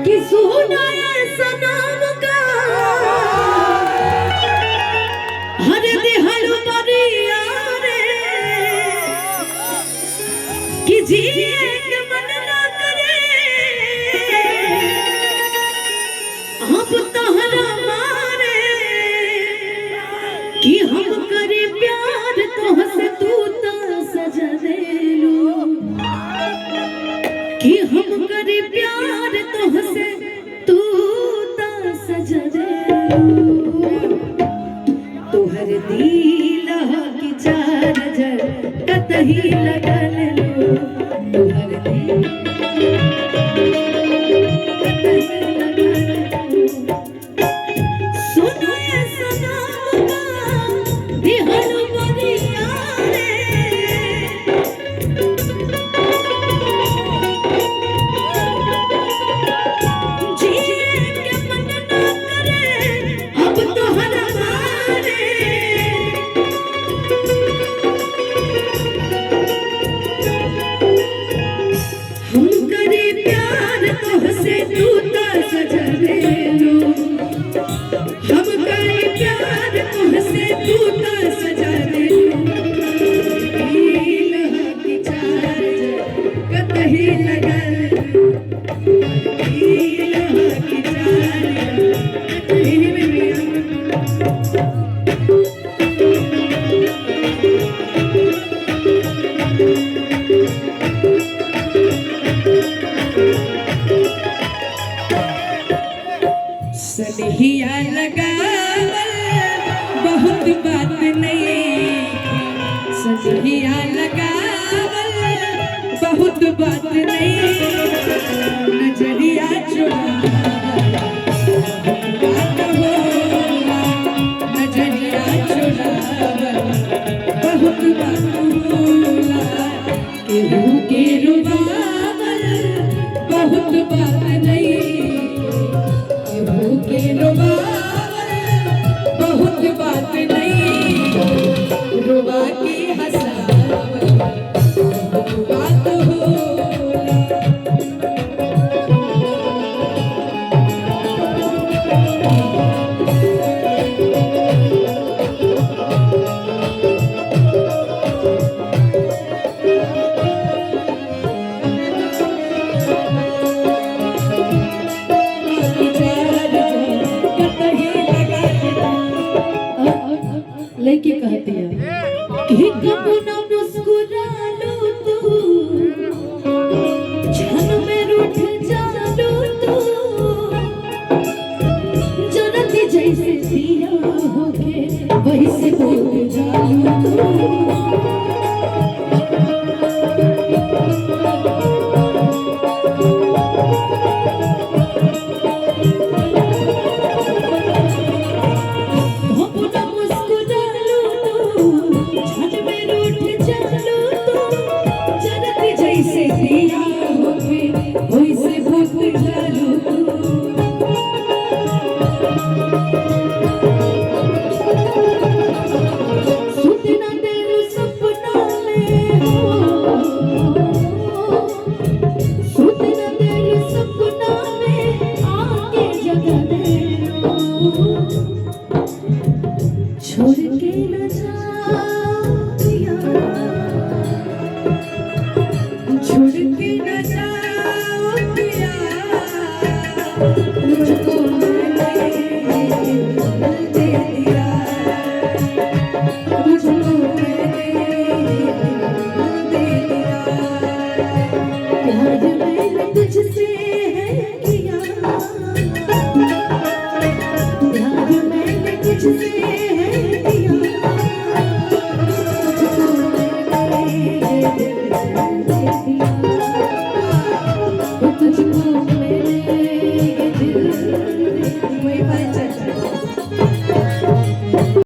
कि सुना ऐसा नाम का हर दिहल परिया रे कि जिए के मन ना करे अब तहरा मारे कि हम करे प्यार तोहसे तू तो सजा देलू कि हम करे प्यार तोहसे तू तो सजा देलू तोहर दिल की चार जर कतही लगल लो तोहर दिल कतही लगल लो सुनो ये सनम का दिहल परिया रे सनहिया लगावल बहुत बात नहीं सनहिया लगावल बहुत बात नहीं नजरिया चुरावल बात होला नजरिया चुरावल बहुत बात होला केहू के रुबावल बहुत बात नहीं के रुबावल बहुत बात नहीं रुबा के हंसावल बात होला लड़की कहती है कि कबू ना मुस्कुरा लो तू क्षण में रूठ जालो तू जरती जैसे दिया होके वैसे बोल जालो तू छोड़ के न जाओ छोड़ के न जाओ मुझको